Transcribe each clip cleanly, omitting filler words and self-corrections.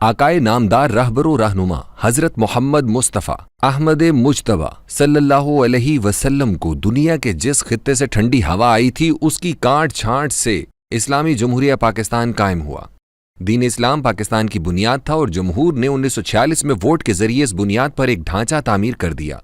आकाए नामदार रहबरो रहनुमा हजरत मोहम्मद मुस्तफ़ा अहमद मुजतबा सल्लल्लाहु अलैहि वसल्लम को दुनिया के जिस खित्ते से ठंडी हवा आई थी उसकी काट छांट से इस्लामी जमहूरिया पाकिस्तान कायम हुआ। दीन इस्लाम पाकिस्तान की बुनियाद था और जमहूर ने 1946 में वोट के जरिए इस बुनियाद पर एक ढांचा तामीर कर दिया।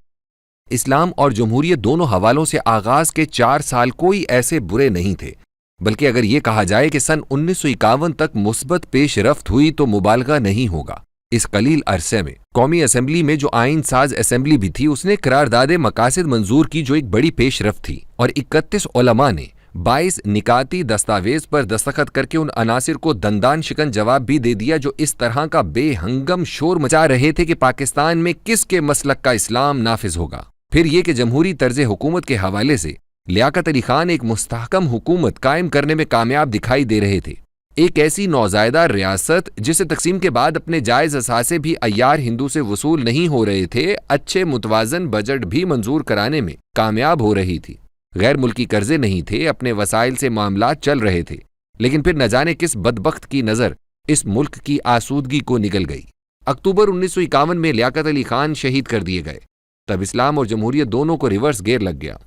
इस्लाम और जमहूरियत दोनों हवालों से आगाज के 4 साल कोई ऐसे बुरे नहीं थे, बल्कि अगर ये कहा जाए कि सन 1951 तक मुस्बत पेशरफ्त हुई तो मुबालगा नहीं होगा। इस कलील अरसे में कौमी असेंबली में जो आइन साज असेंबली भी थी उसने करारदादे मकासिद मंजूर की, जो एक बड़ी पेशरफ्त थी, और 31 उलमा ने 22 निकाती दस्तावेज पर दस्तखत करके उन अनासिर को दंदान शिकन जवाब भी दे दिया जो इस तरह का बेहंगम शोर मचा रहे थे कि पाकिस्तान में किसके मसलक का इस्लाम नाफिज होगा। फिर ये कि जमहूरी तर्ज हुकूमत के हवाले से लियाकत अली खान एक मुस्तहकम हुकूमत कायम करने में कामयाब दिखाई दे रहे थे। एक ऐसी नौजायदा रियासत जिसे तकसीम के बाद अपने जायज असासे भी अय्यार हिंदू से वसूल नहीं हो रहे थे, अच्छे मुतवाजन बजट भी मंजूर कराने में कामयाब हो रही थी। गैर मुल्की कर्जे नहीं थे, अपने वसाइल से मामलात चल रहे थे। लेकिन फिर न जाने किस बदबख्त की नज़र इस मुल्क की आसूदगी को निगल गई। अक्टूबर 1951 में लियाकत अली खान शहीद कर दिए गए। तब इस्लाम और जमहूरियत दोनों को रिवर्स गेयर लग गया।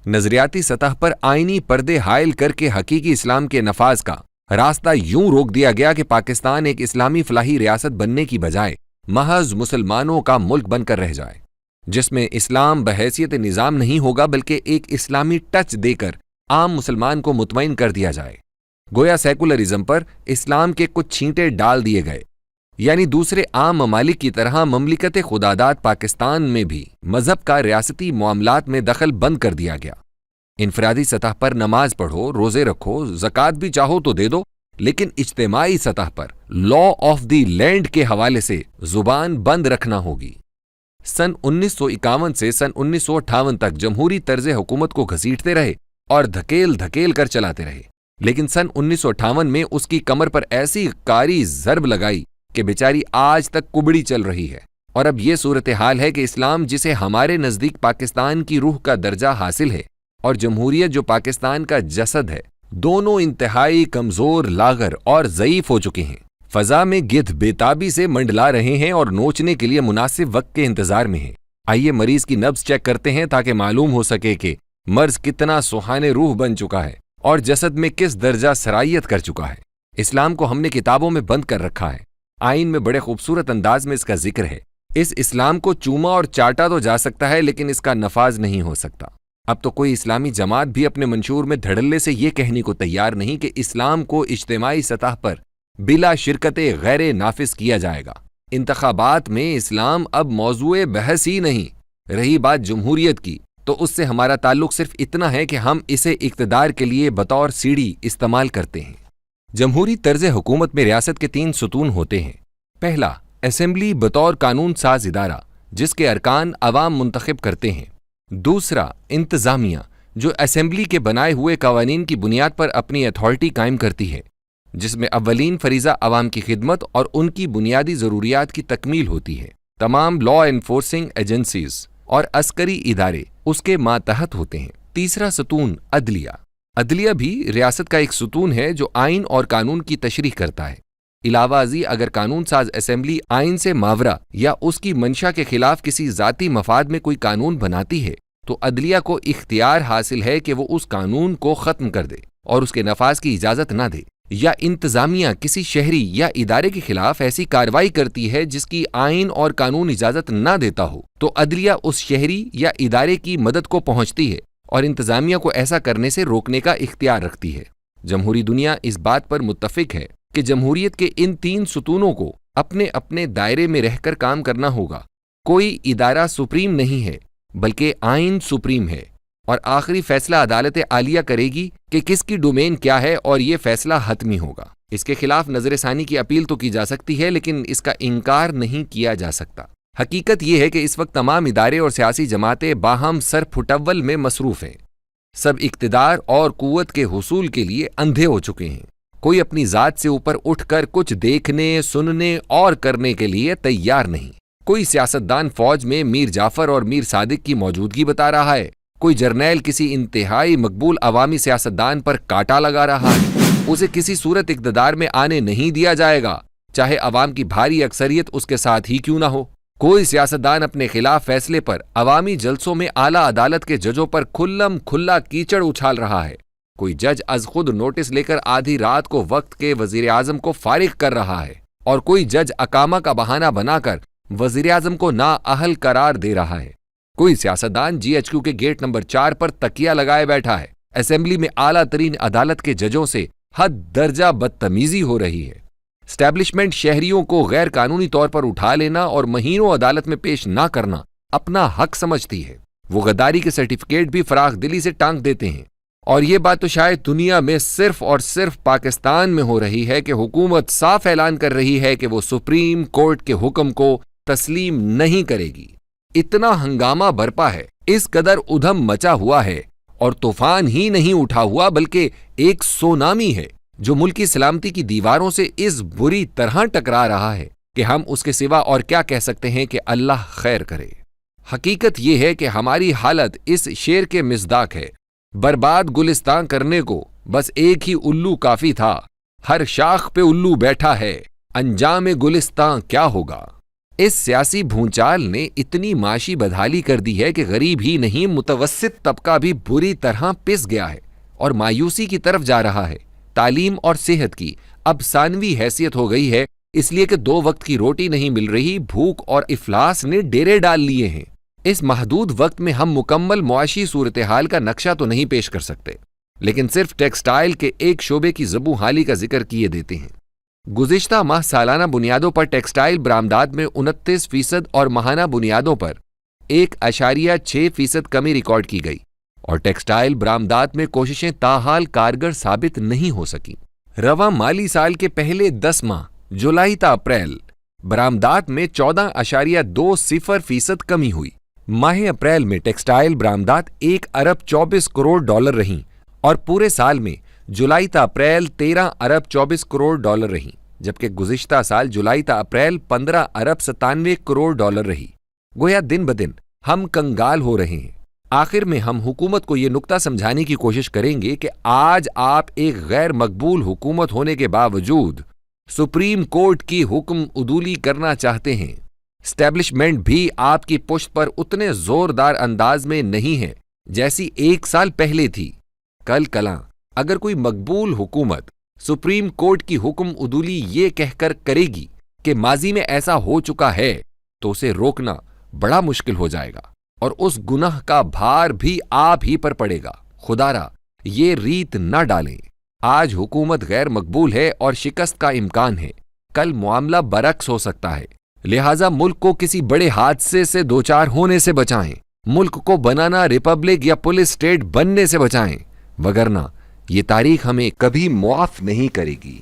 नजरियाती सतह पर आईनी पर्दे हायल करके हकीकी इस्लाम के नफाज का रास्ता यूं रोक दिया गया कि पाकिस्तान एक इस्लामी फलाही रियासत बनने की बजाय महज मुसलमानों का मुल्क बनकर रह जाए, जिसमें इस्लाम बहैसियत निज़ाम नहीं होगा बल्कि एक इस्लामी टच देकर आम मुसलमान को मुतमईन कर दिया जाए। गोया सेकुलरिज्म पर इस्लाम के कुछ छींटे डाल दिए गए, यानी दूसरे आम ममालिक की तरह ममलिकत खुदादाद पाकिस्तान में भी मजहब का रियासती मामलात में दखल बंद कर दिया गया। इनफरादी सतह पर नमाज पढ़ो, रोजे रखो, ज़कात भी चाहो तो दे दो, लेकिन इज्तिमाई सतह पर लॉ ऑफ द लैंड के हवाले से जुबान बंद रखना होगी। सन 1951 से सन 1958 तक जमहूरी तर्ज हुकूमत को घसीटते रहे और धकेल धकेल कर चलाते रहे, लेकिन सन 1958 में उसकी कमर पर ऐसी कारी ज़र्ब लगाई कि बेचारी आज तक कुबड़ी चल रही है। और अब ये सूरत हाल है कि इस्लाम जिसे हमारे नज़दीक पाकिस्तान की रूह का दर्जा हासिल है और जमहूरियत जो पाकिस्तान का जसद है, दोनों इंतहाई कमज़ोर, लागर और ज़ईफ़ हो चुके हैं। फ़ज़ा में गिद्ध बेताबी से मंडला रहे हैं और नोचने के लिए मुनासिब वक्त के इंतज़ार में हैं। आइए मरीज़ की नब्ज़ चेक करते हैं ताकि मालूम हो सके कि मर्ज़ कितना सुहाने रूह बन चुका है और जसद में किस दर्जा सरायत कर चुका है। इस्लाम को हमने किताबों में बंद कर रखा है। आइन में बड़े खूबसूरत अंदाज में इसका जिक्र है। इस इस्लाम को चूमा और चाटा तो जा सकता है, लेकिन इसका नफाज नहीं हो सकता। अब तो कोई इस्लामी जमात भी अपने मंशूर में धड़ल्ले से ये कहने को तैयार नहीं कि इस्लाम को इज्तिमाई सतह पर बिला शिरकते गैर नाफिज किया जाएगा। इंतखाबात में इस्लाम अब मौजूए बहस ही नहीं। रही बात जमहूरियत की, तो उससे हमारा ताल्लुक सिर्फ इतना है कि हम इसे इक्तदार के लिए बतौर सीढ़ी इस्तेमाल करते हैं। जमहूरी तर्ज हुकूमत में रियासत के 3 सुतून होते हैं। पहला, असेंबली बतौर कानून साज इदारा जिसके अरकान अवाम मुंतखब करते हैं। दूसरा, इंतजामिया जो असेंबली के बनाए हुए कवानीन की बुनियाद पर अपनी अथॉरिटी कायम करती है, जिसमें अव्वलीन फरीज़ा अवाम की खिदमत और उनकी बुनियादी ज़रूरियात की तकमील होती है। तमाम लॉ एनफोर्सिंग एजेंसीज और अस्करी इदारे उसके मातहत होते हैं। तीसरा सतून, अदलिया। अदलिया भी रियासत का एक सुतून है जो आइन और कानून की तशरीह करता है। इलावाजी अगर कानून साज असेंबली आइन से मावरा या उसकी मंशा के खिलाफ किसी ज़ाती मफाद में कोई कानून बनाती है तो अदलिया को इख्तियार हासिल है कि वो उस कानून को ख़त्म कर दे और उसके नफाज की इजाज़त ना दे। या इंतज़ामिया किसी शहरी या इदारे के खिलाफ ऐसी कार्रवाई करती है जिसकी आइन और कानून इजाज़त ना देता हो तो अदलिया उस शहरी या इदारे की मदद को पहुँचती है और इंतज़ामिया को ऐसा करने से रोकने का इख्तियार रखती है। जमहूरी दुनिया इस बात पर मुत्तफिक है कि जमहूरियत के इन 3 सुतूनों को अपने अपने दायरे में रहकर काम करना होगा। कोई इदारा सुप्रीम नहीं है बल्कि आइन सुप्रीम है और आखिरी फैसला अदालत आलिया करेगी कि किसकी डोमेन क्या है और ये फैसला हतमी होगा। इसके खिलाफ नजरसानी की अपील तो की जा सकती है, लेकिन इसका इनकार नहीं किया जा सकता। हकीकत यह है कि इस वक्त तमाम इदारे और सियासी जमातें बाहम सर फुटव्वल में मसरूफ हैं। सब इक्तिदार और कुव्वत के हुसूल के लिए अंधे हो चुके हैं। कोई अपनी ज़ात से ऊपर उठकर कुछ देखने, सुनने और करने के लिए तैयार नहीं। कोई सियासतदान फौज में मीर जाफर और मीर सादिक की मौजूदगी बता रहा है, कोई जर्नैल किसी इंतहाई मकबूल अवामी सियासतदान पर कांटा लगा रहा है। उसे किसी सूरत इक़्तिदार में आने नहीं दिया जाएगा। چاہے عوام کی بھاری اکثریت اس کے ساتھ ہی کیوں نہ ہو۔ کوئی سیاستدان اپنے خلاف فیصلے پر عوامی جلسوں میں اعلیٰ عدالت کے ججوں پر کھلم کھلا کیچڑ اچھال رہا ہے۔ کوئی جج از خود نوٹس لے کر آدھی رات کو وقت کے وزیر اعظم کو فارغ کر رہا ہے، اور کوئی جج اقامہ کا بہانہ بنا کر وزیر اعظم کو نااہل قرار دے رہا ہے۔ کوئی سیاستدان GHQ کے گیٹ نمبر 4 پر تکیہ لگائے بیٹھا ہے۔ اسمبلی میں اعلیٰ ترین عدالت کے ججوں سے حد درجہ بدتمیزی ہو رہی ہے۔ اسٹیبلشمنٹ شہریوں کو غیر قانونی طور پر اٹھا لینا اور مہینوں عدالت میں پیش نہ کرنا اپنا حق سمجھتی ہے۔ وہ غداری کے سرٹیفکیٹ بھی فراخ دلی سے ٹانک دیتے ہیں۔ اور یہ بات تو شاید دنیا میں صرف اور صرف پاکستان میں ہو رہی ہے کہ حکومت صاف اعلان کر رہی ہے کہ وہ سپریم کورٹ کے حکم کو تسلیم نہیں کرے گی۔ اتنا ہنگامہ برپا ہے، اس قدر ادھم مچا ہوا ہے، اور طوفان ہی نہیں اٹھا ہوا بلکہ ایک سونامی ہے جو ملکی سلامتی کی دیواروں سے اس بری طرح ٹکرا رہا ہے کہ ہم اس کے سوا اور کیا کہہ سکتے ہیں کہ اللہ خیر کرے۔ حقیقت یہ ہے کہ ہماری حالت اس شعر کے مصداق ہے، برباد گلستان کرنے کو بس ایک ہی الو کافی تھا، ہر شاخ پہ الو بیٹھا ہے، انجام گلستان کیا ہوگا۔ اس سیاسی بھونچال نے اتنی معاشی بدحالی کر دی ہے کہ غریب ہی نہیں متوسط طبقہ بھی بری طرح پس گیا ہے اور مایوسی کی طرف جا رہا ہے۔ تعلیم اور صحت کی اب ثانوی حیثیت ہو گئی ہے، اس لیے کہ 2 وقت کی روٹی نہیں مل رہی، بھوک اور افلاس نے ڈیرے ڈال لیے ہیں۔ اس محدود وقت میں ہم مکمل معاشی صورتحال کا نقشہ تو نہیں پیش کر سکتے، لیکن صرف ٹیکسٹائل کے ایک شعبے کی زبوں حالی کا ذکر کیے دیتے ہیں۔ گزشتہ ماہ سالانہ بنیادوں پر ٹیکسٹائل برآمدات میں 29% اور ماہانہ بنیادوں پر 1.6% کمی ریکارڈ کی گئی، اور ٹیکسٹائل برآمدات میں کوششیں تاحال کارگر ثابت نہیں ہو سکیں۔ رواں مالی سال کے پہلے 10 ماہ جولائی تا اپریل برآمدات میں 14.20% کمی ہوئی۔ ماہ اپریل میں ٹیکسٹائل برآمدات $1.24 رہیں، اور پورے سال میں جولائی تا اپریل $13.24 رہیں، جبکہ گزشتہ سال جولائی تا اپریل $15.97 رہی۔ گویا دن بدن ہم کنگال ہو رہے ہیں۔ آخر میں ہم حکومت کو یہ نکتہ سمجھانے کی کوشش کریں گے کہ آج آپ ایک غیر مقبول حکومت ہونے کے باوجود سپریم کورٹ کی حکم عدولی کرنا چاہتے ہیں۔ اسٹیبلشمنٹ بھی آپ کی پشت پر اتنے زوردار انداز میں نہیں ہے جیسی 1 سال پہلے تھی۔ کل کلاں اگر کوئی مقبول حکومت سپریم کورٹ کی حکم عدولی یہ کہہ کر کرے گی کہ ماضی میں ایسا ہو چکا ہے، تو اسے روکنا بڑا مشکل ہو جائے گا، اور اس گناہ کا بھار بھی آپ ہی پر پڑے گا۔ خدارا یہ ریت نہ ڈالیں۔ آج حکومت غیر مقبول ہے اور شکست کا امکان ہے، کل معاملہ برعکس ہو سکتا ہے، لہٰذا ملک کو کسی بڑے حادثے سے دوچار ہونے سے بچائیں، ملک کو بنانا ریپبلک یا پولیس اسٹیٹ بننے سے بچائیں، وگرنہ یہ تاریخ ہمیں کبھی معاف نہیں کرے گی۔